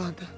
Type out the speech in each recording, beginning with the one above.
बात है।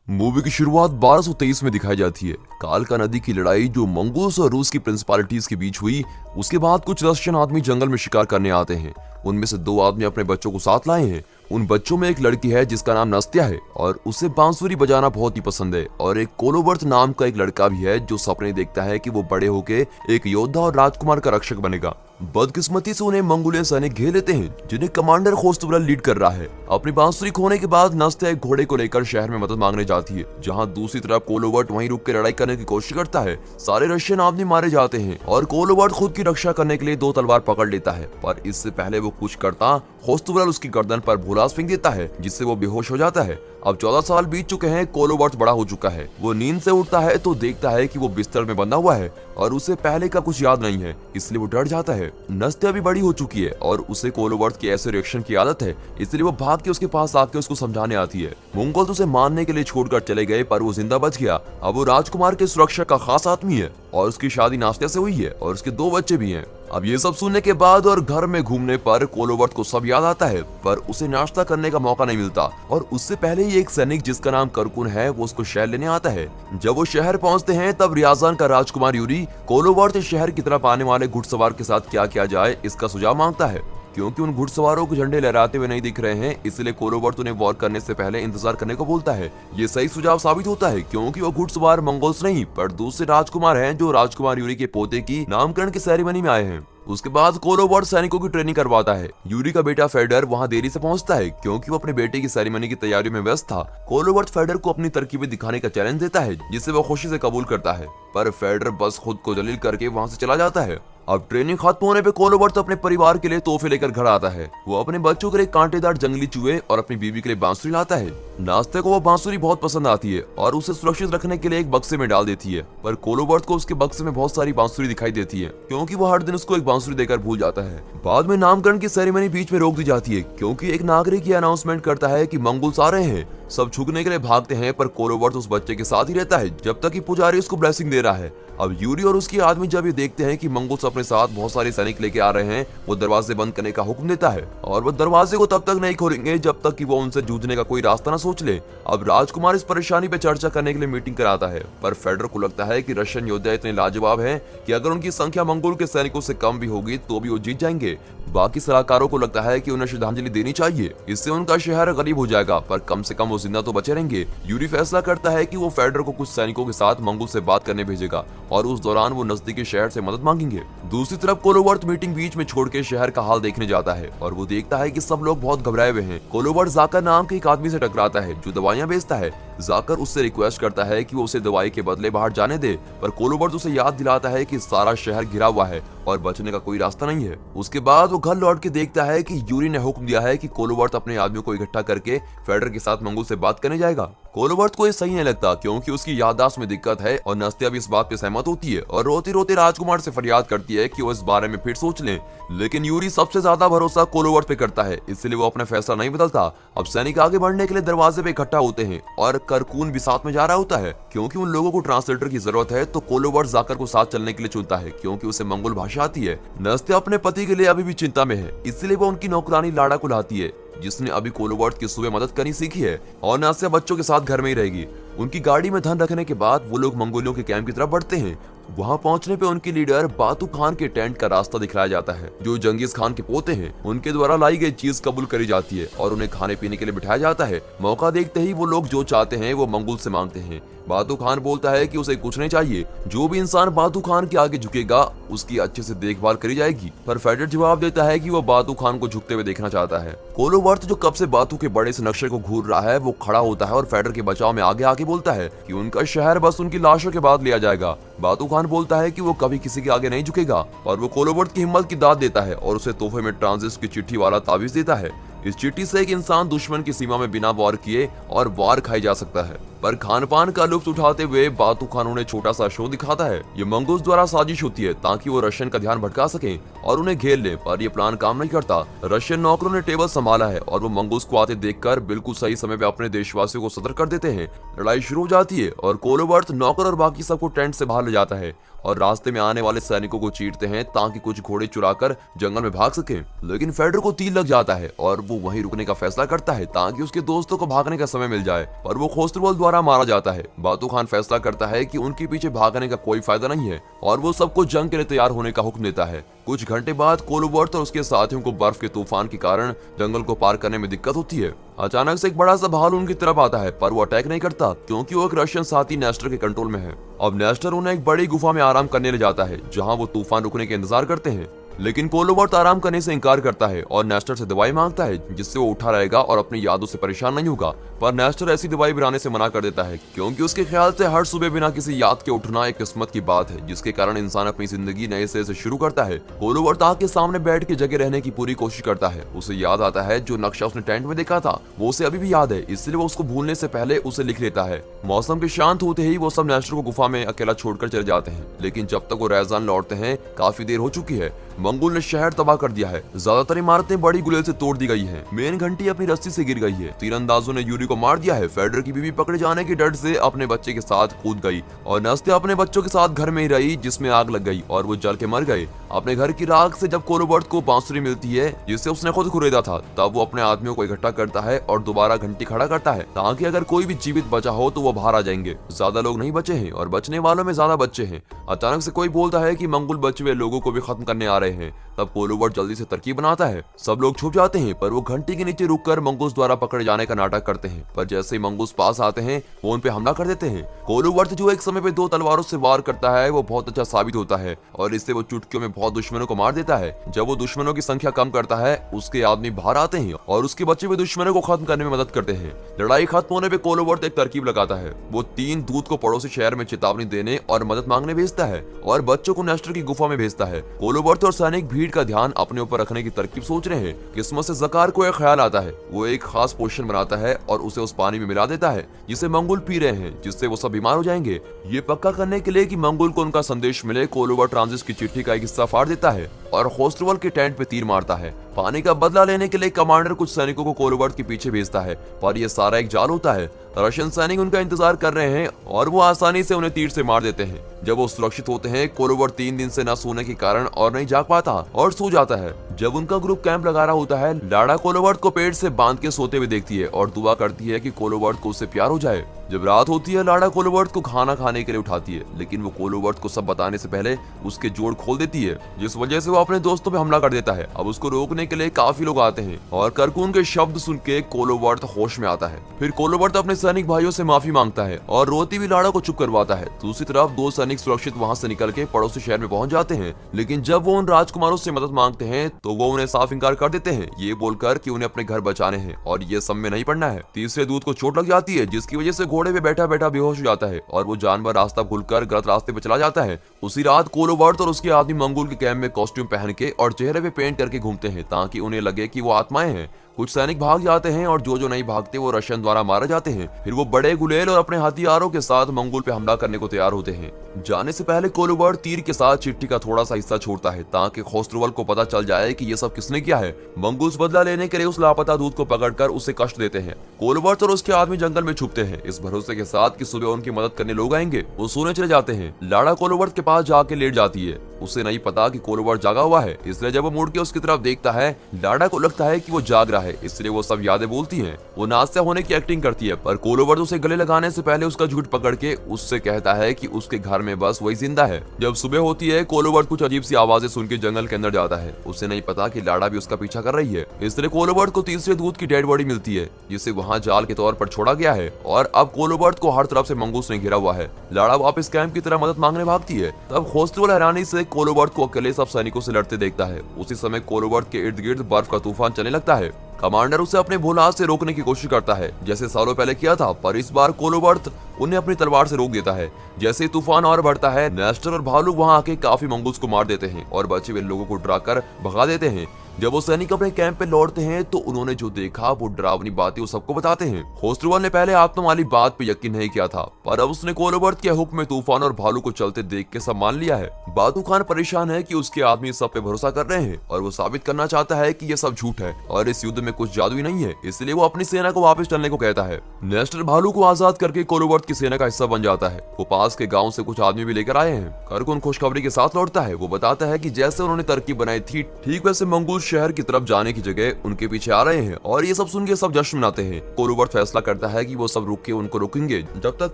मूवी की शुरुआत 1223 में दिखाई जाती है। कालका नदी की लड़ाई जो मंगोल्स और रूस की प्रिंसिपालिटीज के बीच हुई, उसके बाद कुछ रशियन आदमी जंगल में शिकार करने आते हैं। उनमें से 2 आदमी अपने बच्चों को साथ लाए हैं। उन बच्चों में एक लड़की है जिसका नाम नस्त्या है और उसे बांसुरी बजाना बहुत ही पसंद है, और एक कोलोवर्थ नाम का एक लड़का भी है जो सपने देखता है कि वो बड़े होके एक योद्धा और राजकुमार का रक्षक बनेगा। बदकिस्मती से उन्हें मंगोलियन सैनिक घेर लेते हैं जिन्हें कमांडर खोस्तुबरल लीड कर रहा है। अपनी बांसुरी खोने के बाद नस्त्या एक घोड़े को लेकर शहर में मदद मांगने जाती है, जहां दूसरी तरफ कोलोवर्ट वहीं रुक के लड़ाई करने की कोशिश करता है। सारे रशियन आदमी मारे जाते हैं और कोलोवर्ट खुद की रक्षा करने के लिए 2 तलवार पकड़ लेता है, पर इससे पहले वो कुछ करता, खोस्तुबरल उसकी गर्दन पर भूलास फेंक देता है जिससे वो बेहोश हो जाता है। अब 14 साल बीत चुके हैं, कोलोवर्थ बड़ा हो चुका है। वो नींद से उठता है तो देखता है कि वो बिस्तर में बंधा हुआ है और उसे पहले का कुछ याद नहीं है, इसलिए वो डर जाता है। नस्त्या भी बड़ी हो चुकी है और उसे कोलोवर्थ के ऐसे रिएक्शन की आदत है, इसलिए वो भाग के उसके पास आके उसको समझाने आती है। मंगोल तो उसे मारने के लिए छोड़कर चले गए, पर वो जिंदा बच गया। अब वो राजकुमार के सुरक्षा का खास आदमी है और उसकी शादी नस्त्या से हुई है और उसके 2 बच्चे भी हैं। अब ये सब सुनने के बाद और घर में घूमने पर कोलोवर्थ को सब याद आता है, पर उसे नाश्ता करने का मौका नहीं मिलता। और उससे पहले ही एक सैनिक जिसका नाम करकुन है वो उसको शहर लेने आता है। जब वो शहर पहुंचते हैं तब रियाजान का राजकुमार यूरी कोलोवर्थ शहर की तरफ आने वाले घुड़सवार के साथ क्या किया जाए इसका सुझाव मांगता है। क्योंकि उन घुड़सवारों को झंडे लहराते हुए नहीं दिख रहे हैं, इसलिए कोलोवर्थ उन्हें वॉर करने से पहले इंतजार करने को बोलता है। ये सही सुझाव साबित होता है क्योंकि वो घुड़सवार मंगोल्स नहीं पर दूसरे राजकुमार हैं जो राजकुमार यूरी के पोते की नामकरण की सेरेमनी में आए हैं। उसके बाद कोलोवर्थ सैनिकों की ट्रेनिंग करवाता है। यूरी का बेटा फेडर वहां देरी से पहुंचता है क्योंकि वो अपने बेटे की सेरेमनी की तैयारियों में व्यस्त था। कोलोवर्थ फेडर को अपनी तरकीबें दिखाने का चैलेंज देता है जिसे वो खुशी से कबूल करता है, पर फेडर बस खुद को जलील करके वहां से चला जाता है। अब ट्रेनिंग खत्म होने पे कोलोवर्थ अपने परिवार के लिए तोहफे लेकर घर आता है। वो अपने बच्चों के लिए कांटेदार जंगली चूहे और अपनी बीवी के लिए बांसुरी लाता है। नाश्ते को वो बांसुरी बहुत पसंद आती है और उसे सुरक्षित रखने के लिए एक बक्से में डाल देती है, पर कोलोवर्थ को उसके बक्से में बहुत सारी बांसुरी दिखाई देती है क्योंकि वो हर दिन उसको एक बांसुरी देकर भूल जाता है। बाद में नामकरण की सेरेमनी बीच में रोक दी जाती है क्योंकि एक नागरिक ये अनाउंसमेंट करता है कि मंगोल्स आ रहे हैं। सब झुकने के लिए भागते हैं, पर कोलोवर्थ उस बच्चे के साथ ही रहता है जब तक कि पुजारी उसको ब्लेसिंग दे रहा है। अब यूरी और उसके आदमी जब ये देखते हैं कि मंगोल्स अपने साथ बहुत सारे सैनिक लेके आ रहे हैं, वो दरवाजे बंद करने का हुक्म देता है और वो दरवाजे को तब तक नहीं खोलेंगे जब तक कि वो उनसे जूझने का कोई रास्ता ना सोच ले। अब राजकुमार इस परेशानी पे चर्चा करने के लिए मीटिंग कराता है, पर फेडर को लगता है कि रशियन योद्धा इतने लाजवाब हैं कि अगर उनकी संख्या मंगोल के सैनिकों से कम भी होगी तो भी वो जीत जाएंगे। बाकी सलाहकारों को लगता है कि उन्हें श्रद्धांजलि देनी चाहिए, इससे उनका शहर गरीब हो जाएगा, पर कम से कम वो जिंदा तो बचे रहेंगे। यूरी फैसला करता है कि वो फेडर को कुछ सैनिकों के साथ मंगोल से बात करने भेजेगा और उस दौरान वो नजदीकी शहर से मदद मांगेंगे। दूसरी तरफ कोलोवर्थ मीटिंग बीच में छोड़ के शहर का हाल देखने जाता है और वो देखता है कि सब लोग बहुत घबराए हुए हैं। कोलोवर्थ जाकर नाम के एक आदमी से टकराता है जो दवाइयां बेचता है। जाकर उससे रिक्वेस्ट करता है कि वो उसे दवाई के बदले बाहर जाने दे, पर कोलोवर्थ उसे याद दिलाता है कि सारा शहर घिरा हुआ है और बचने का कोई रास्ता नहीं है। उसके बाद वो घर लौट के देखता है कि यूरी ने हुक्म दिया है कि कोलोवर्थ अपने आदमियों को इकट्ठा करके फेडर के साथ मंगोल से बात करने जाएगा। कोलोवर्थ को ये सही नहीं लगता क्योंकि उसकी याददाश्त में दिक्कत है और नस्त्या भी इस बात पे सहमत होती है और रोते रोते राजकुमार से फरियाद करती है कि वो इस बारे में फिर सोच लें। लेकिन यूरी सबसे ज्यादा भरोसा कोलोवर्थ पे करता है, इसलिए वो अपना फैसला नहीं बदलता। अब सैनिक आगे बढ़ने के लिए दरवाजे पे इकट्ठा होते हैं और करकून भी साथ में जा रहा होता है। क्योंकि उन लोगों को ट्रांसलेटर की जरूरत है तो कोलोवर्थ जाकर को साथ चलने के लिए चुनता है क्योंकि उसे मंगोल भाषा आती है। नस्त्या अपने पति के लिए अभी भी चिंता में है, इसलिए वो उनकी नौकरानी लाड़ा को लाती है जिसने अभी कोलोवर्थ की सुबह मदद करनी सीखी है, और नस्त्या बच्चों के साथ घर में ही रहेगी। उनकी गाड़ी में धन रखने के बाद वो लोग मंगोलियों के कैंप की तरफ बढ़ते हैं। वहां पहुंचने पे उनकी लीडर बातू खान के टेंट का रास्ता दिखलाया जाता है जो जंगीज खान के पोते हैं। उनके द्वारा लाई गई चीज कबूल करी जाती है और उन्हें खाने पीने के लिए बिठाया जाता है। मौका देखते ही वो लोग जो चाहते हैं वो मंगोल से मांगते हैं। बातू खान बोलता है कि उसे कुछ नहीं चाहिए, जो भी इंसान बातू खान के आगे झुकेगा उसकी अच्छे से देखभाल करी जाएगी। पर फेडर जवाब देता है कि वो बातू खान को झुकते हुए देखना चाहता है। कोलोवर्थ जो कब से बातू के बड़े से नक्शे को घूर रहा है वो खड़ा होता है और फेडर के बचाव में आगे आके बोलता है कि उनका शहर बस उनकी लाशों के बाद लिया जाएगा। बातू खान बोलता है कि वो कभी किसी के आगे नहीं झुकेगा और वो कोलोवर्थ की हिम्मत की दाद देता है और उसे तोहफे में ट्रांजिस्ट की चिट्ठी वाला ताबीज देता है। इस चिट्ठी से एक इंसान दुश्मन की सीमा में बिना वार किए और वार खाई जा सकता है। पर खान पान का लुत्फ उठाते हुए बातू खान उन्हें छोटा सा शो दिखाता है। ये मंगूस द्वारा साजिश होती है ताकि वो रशियन का ध्यान भटका सके और उन्हें घेर ले, पर ये प्लान काम नहीं करता। रशियन नौकरों ने टेबल संभाला है और वो मंगूस को आते देखकर बिल्कुल सही समय पे अपने देशवासियों को सतर्क कर देते हैं। लड़ाई शुरू हो जाती है और कोलोबर्ट नौकर और बाकी सबको टेंट से बाहर ले जाता है और रास्ते में आने वाले सैनिकों को चीरते हैं ताकि कुछ घोड़े चुराकर जंगल में भाग सके। लेकिन फेडर को तीर लग जाता है और वो वहीं रुकने का फैसला करता है ताकि उसके दोस्तों को भागने का समय मिल जाए, पर वो खोस्त्रबोल द्वारा मारा जाता है। बातू खान फैसला करता है कि उनके पीछे भागने का कोई फायदा नहीं है और वो सबको जंग के लिए तैयार होने का हुक्म देता है। कुछ घंटे बाद कोलोबर्ट और उसके साथियों को बर्फ के तूफान के कारण जंगल को पार करने में दिक्कत होती है। अचानक से एक बड़ा सा भालू उनकी तरफ आता है, पर वो अटैक नहीं करता क्योंकि वो एक रशियन साथी नेस्टर के कंट्रोल में है। अब नेस्टर उन्हें एक बड़ी गुफा में आराम करने ले जाता है जहां वो तूफान रुकने के इंतजार करते हैं, लेकिन कोलोबर्ट आराम करने से इनकार करता है और नेस्टर से दवाई मांगता है जिससे वो उठा रहेगा और अपनी यादों से परेशान नहीं होगा। पर नेस्टर ऐसी दवाई बनाने से मना कर देता है क्योंकि उसके ख्याल से हर सुबह बिना किसी याद के उठना एक किस्मत की बात है जिसके कारण इंसान अपनी जिंदगी नए सिरे से शुरू करता है। कोलोबर्ट आग के सामने बैठ के जगह रहने की पूरी कोशिश करता है। उसे याद आता है जो नक्शा उसने टेंट में देखा था वो उसे अभी भी याद है, इसलिए वो उसको भूलने से पहले उसे लिख लेता है। मौसम के शांत होते ही वो सब नेस्टर को गुफा में अकेला छोड़कर चले जाते हैं, लेकिन जब तक वो रैजान लौटते हैं काफी देर हो चुकी है। मंगोल ने शहर तबाह कर दिया है, ज्यादातर इमारतें बड़ी गुलेल से तोड़ दी गई हैं। मेन घंटी अपनी रस्सी से गिर गई है। तीरंदाजों ने यूरी को मार दिया है। फेडर की बीवी पकड़े जाने के डर से अपने बच्चे के साथ कूद गई और नस्ते अपने बच्चों के साथ घर में ही रही जिसमें आग लग गई और वो जल के मर गए। अपने घर की राख से जब कोलोबर्ट को बांसुरी मिलती है जिसे उसने खुद खरीदा था, तब वो अपने आदमियों को इकट्ठा करता है और दोबारा घंटी खड़ा करता है ताकि अगर कोई भी जीवित बचा हो तो वो बाहर आ जाएंगे। ज्यादा लोग नहीं बचे हैं और बचने वालों में ज्यादा बच्चे हैं। अचानक से कोई बोलता है कि मंगोल बचे हुए लोगों को भी खत्म करने आ रहे हैं। तब कोलोबर्ट जल्दी से तरकीब बनाता है। सब लोग छुप जाते हैं, पर वो घंटी के नीचे रुककर मंगूस द्वारा पकड़े जाने का नाटक करते हैं। पर जैसे ही मंगूस पास आते हैं वो उन पे हमला कर देते हैं। कोलोबर्ट जो एक समय पे 2 तलवारों से वार करता है वो बहुत अच्छा साबित होता है और इससे वो चुटकियों में बहुत दुश्मनों को मार देता है। जब वो दुश्मनों की संख्या कम करता है उसके आदमी बाहर आते हैं और उसके बचे हुए दुश्मनों को खत्म करने में मदद करते हैं। लड़ाई खत्म होने पे कोलोबर्ट एक तरकीब लगाता है। वो 3 दूत को पड़ोसी शहर में चेतावनी देने और मदद मांगने भेजता है और बच्चों को नेस्टर की गुफा में भेजता है। कोलोबर्ट और सैनिक भीड़ का ध्यान अपने ऊपर रखने की तरकीब सोच रहे हैं। किस्मत से ज़कार को एक ख्याल आता है। वो एक खास पोशन बनाता है और उसे उस पानी में मिला देता है जिसे मंगोल पी रहे हैं, जिससे वो सब बीमार हो जाएंगे। ये पक्का करने के लिए कि मंगोल को उनका संदेश मिले, कोलोबर्ट ट्रांजिस की चिट्ठी का एक हिस्सा फाड़ देता है और खोस्त्रवल के टेंट पे तीर मारता है। पानी का बदला लेने के लिए कमांडर कुछ सैनिकों को कोलोबर्ट के पीछे भेजता है, पर यह सारा एक जाल होता है। रशियन सैनिक उनका इंतजार कर रहे हैं और वो आसानी से उन्हें तीर से मार देते हैं। जब वो सुरक्षित होते हैं, कोलोबर्ट 3 दिन से न सोने के कारण और नहीं जाग पाता और सो जाता है। जब उनका ग्रुप कैंप लगा रहा होता है, लाड़ा कोलोबर्ट को पेट से बांध के सोते हुए देखती है और दुआ करती है कि कोलोबर्ट को उससे प्यार हो जाए। जब रात होती है, लाड़ा कोलोबर्ट को खाना खाने के लिए उठाती है, लेकिन वो कोलोबर्ट को सब बताने से पहले उसके जोड़ खोल देती है, जिस वजह से वो अपने दोस्तों पे हमला कर देता है। अब उसको रोकने के लिए काफी लोग आते हैं और करकून के शब्द सुन के कोलोबर्ट होश में आता है। फिर कोलोबर्ट अपने सैनिक भाइयों से माफी मांगता है और रोती हुई लाड़ा को चुप करवाता है। दूसरी तरफ 2 सैनिक सुरक्षित वहां से निकल के पड़ोसी शहर में पहुंच जाते हैं, लेकिन जब वो उन राजकुमारों से मदद मांगते हैं तो वो उन्हें साफ इंकार कर देते हैं, ये बोलकर कि उन्हें अपने घर बचाने हैं और ये सब में नहीं पड़ना है। तीसरे दूत को चोट लग जाती है जिसकी वजह से घोड़े पे बैठा बैठा बेहोश हो जाता है और वो जानवर रास्ता भूलकर गलत रास्ते पे चला जाता है। उसी रात कोलोबर्ट और उसके आदमी मंगोल के कैंप में कॉस्ट्यूम पहन के और चेहरे पे पेंट करके घूमते हैं ताकि उन्हें लगे कि वो आत्माएं हैं। कुछ सैनिक भाग जाते हैं और जो नहीं भागते वो रशियन द्वारा मारे जाते हैं। फिर वो बड़े गुलेल और अपने हथियारों के साथ मंगोल पे हमला करने को तैयार होते हैं। जाने से पहले कोलोबर्ट तीर के साथ चिट्ठी का थोड़ा सा हिस्सा छोड़ता है ताकि खोस्त्रवल को पता चल जाए कि ये सब किसने किया है। मंगूस बदला लेने के लिए उस लापता दूत को पकड़कर उसे कष्ट देते हैं। कोलोबर्ट और उसके आदमी जंगल में छुपते हैं इस भरोसे के साथ कि सुबह उनकी मदद करने लोग आएंगे। वो सोने चले जाते हैं। लाड़ा कोलोबर्ट के पास जाके लेट जाती है। उसे नहीं पता कि कोलोबर्ट जागा हुआ है, इसलिए जब वो मुड़ के उसकी तरफ देखता है, लाड़ा को लगता है कि वो जाग रहा है, इसलिए वो सब यादें बोलती हैं। वो नाश्ता होने की एक्टिंग करती है, पर कोलोबर्ट उसे गले लगाने से पहले उसका झूठ पकड़ के उससे कहता है कि उसके घर में बस वही जिंदा है। जब सुबह होती है, कोलोबर्ट कुछ अजीब सी आवाजें सुन के जंगल के अंदर जाता है। उसे नहीं पता कि लाड़ा भी उसका पीछा कर रही है। इसलिए कोलोबर्ट को तीसरे दूत की डेड बॉडी मिलती है जिसे वहाँ जाल के तौर पर छोड़ा गया है और अब कोलोबर्ट को हर तरफ से मंगूस ने घिरा हुआ है। लाड़ा वापस कैंप की तरह मदद मांगने भागती है। तब खोस्त्रवल हैरानी से कोलोबर्ट को अकेले सब सैनिकों से लड़ते देखता है। उसी समय कोलोबर्ट के इर्द गिर्द बर्फ का तूफान चलने लगता है। कमांडर उसे अपने भूल से रोकने की कोशिश करता है, जैसे सालों पहले किया था, पर इस बार कोलोबर्ट उन्हें अपनी तलवार से रोक देता है। जैसे ही तूफान और बढ़ता है, नेस्टर और भालू वहां आके काफी मंगूस को मार देते हैं और बचे हुए लोगों को डराकर भगा देते हैं। जब वो सैनिक अपने कैंप पे लौटते हैं तो उन्होंने जो देखा वो डरावनी बातें वो सबको बताते हैं। होस्टरवन ने पहले आत्मा वाली बात पे यकीन नहीं किया था, पर अब उसने कोलोबर्ट के हुक्म में तूफान और भालू को चलते देख के सब मान लिया है। बातू खान परेशान है कि उसके आदमी सब पे भरोसा कर रहे हैं और वो साबित करना चाहता है कि ये सब झूठ है और इस युद्ध में कुछ जादू ही नहीं है, इसलिए वो अपनी सेना को वापस चलने को कहता है। नेस्टर भालू को आजाद करके कोलोबर्ट की सेना का हिस्सा बन जाता है। वो पास के गाँव से कुछ आदमी भी लेकर आए हैं। करकुन खुशखबरी के साथ लौटता है। वो बताता है कि जैसे उन्होंने तरकीब बनाई थी, ठीक वैसे मंगूस शहर की तरफ जाने की जगह उनके पीछे आ रहे हैं और ये सब सुन के सब जश्न मनाते हैं। कोलोबर्ट फैसला करता है कि वो सब रुक के उनको रोकेंगे जब तक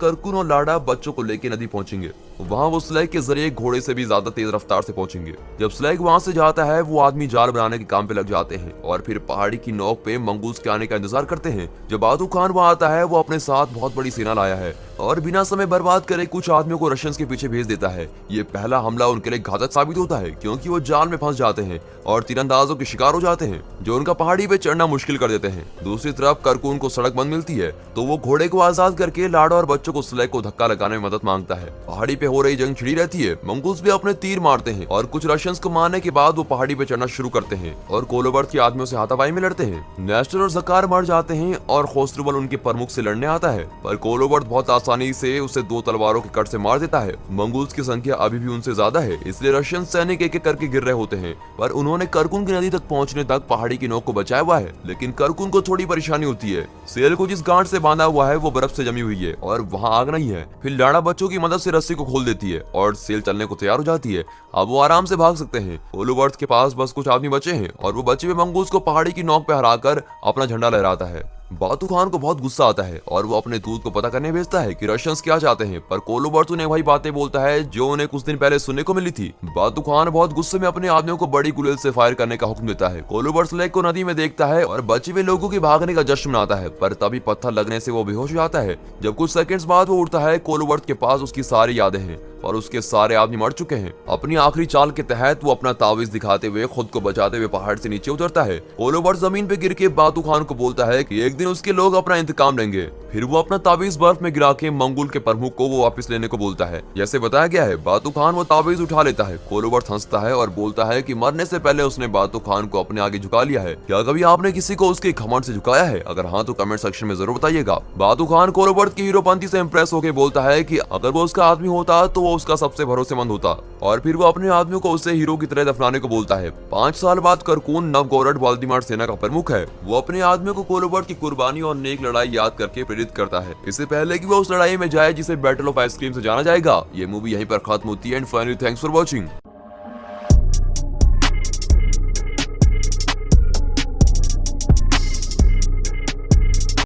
करकुन और लाडा बच्चों को लेके नदी पहुंचेंगे। वहां वो स्लैग के जरिए घोड़े से भी ज्यादा तेज रफ्तार से पहुंचेंगे। जब स्लैग वहां से जाता है, वो आदमी जाल बनाने के काम पे लग जाते हैं और फिर पहाड़ी की नोक पे मंगूस के आने का इंतजार करते हैं। जब बातू खान वहां आता है, वो अपने साथ बहुत बड़ी सेना लाया है और बिना समय बर्बाद करे कुछ आदमियों को रशियंस के पीछे भेज देता है। ये पहला हमला उनके लिए घातक साबित होता है, क्योंकि वो जाल में फंस जाते हैं और तीरंदाजों के शिकार हो जाते हैं, जो उनका पहाड़ी पे चढ़ना मुश्किल कर देते हैं। दूसरी तरफ करकुन को सड़क बंद मिलती है, तो वो घोड़े को आजाद करके लाडा और बच्चों को स्लैग को धक्का लगाने में मदद मांगता है। पहाड़ी पे हो रही जंग छिड़ी रहती है। मंगूस भी अपने तीर मारते हैं और कुछ रशियंस को मारने के बाद वो पहाड़ी पे चढ़ना शुरू करते हैं और कोलोबर्ट के आदमियों से हाथापाई में लड़ते हैं। नेस्टर और जकार मर जाते हैं और होस्टरवन उनके प्रमुख से लड़ने आता है, पर कोलोबर्ट बहुत आसानी से उसे 2 तलवारों के कट से मार देता है। मंगूस की संख्या अभी भी उनसे ज्यादा है, इसलिए रशियन सैनिक एक एक करके गिर रहे होते हैं, पर उन्होंने करकुन की नदी तक पहुंचने तक पहाड़ी की नोक को बचाया हुआ है। लेकिन करकुन को थोड़ी परेशानी होती है। सेल को जिस गांठ से बांधा हुआ है वो बर्फ से जमी हुई है और वहां आग नहीं है। फिर लाड़ा बच्चों की मदद से रस्सी को खोल देती है और सेल चलने को तैयार हो जाती है। अब वो आराम से भाग सकते हैं। कोलोबर्ट के पास बस कुछ आदमी बचे हैं और वो बचे हुए मंगूस को पहाड़ी की नोक पे हराकर अपना झंडा लहराता है। बातू खान को बहुत गुस्सा आता है और वो अपने दूत को पता करने भेजता है कि रशियंस क्या चाहते हैं, पर कोलोबर्ट उन्हें वही बातें बोलता है जो उन्हें कुछ दिन पहले सुनने को मिली थी। बातू खान बहुत गुस्से में अपने आदमियों को बड़ी गुलेल से फायर करने का हुक्म देता है। कोलोबर्ट स्लैग को नदी में देखता है और बचे हुए लोगों के भागने का जश्न मनाता है, पर तभी पत्थर लगने से वो बेहोश हो जाता है। जब कुछ सेकंड्स बाद वो उठता है, कोलोबर्ट के पास उसकी सारी यादें हैं और उसके सारे आदमी मर चुके हैं। अपनी आखिरी चाल के तहत वो अपना तावीज दिखाते हुए खुद को बचाते हुए पहाड़ से नीचे उतरता है। कोलोबर्ट जमीन पे गिर के बातू खान को बोलता है कि एक दिन उसके लोग अपना इंतकाम लेंगे। फिर वो अपना तावीज बर्फ में गिरा के मंगोल के प्रमुख को वो वापस लेने को बोलता है। जैसे बताया गया है, बातू खान वो तावीज उठा लेता है। कोलोबर्ट हंसता है और बोलता है कि मरने से पहले उसने बातू खान को अपने आगे झुका लिया है। क्या कभी आपने किसी को उसके घमंड से झुकाया है? अगर हाँ तो कमेंट सेक्शन में जरूर बताइएगा। बातू खान कोलोबर्ट की हीरोपंती से इंप्रेस होकर बोलता है कि अगर वो उसका आदमी होता तो वो उसका सबसे भरोसेमंद होता, और फिर वो अपने आदमियों को उसे हीरो की तरह दफनाने को बोलता है। 5 साल बाद करकुन नवगोरड वाल्दीमार सेना का प्रमुख है। वो अपने आदमियों को कोलोबर्ट की कुर्बानी और नेक लड़ाई याद करके प्रेरित करता है, इससे पहले कि वो उस लड़ाई में जाए जिसे बैटल ऑफ आइसक्रीम से जाना जाएगा। ये मूवी यहीं पर खत्म होती है। And finally thanks for watching.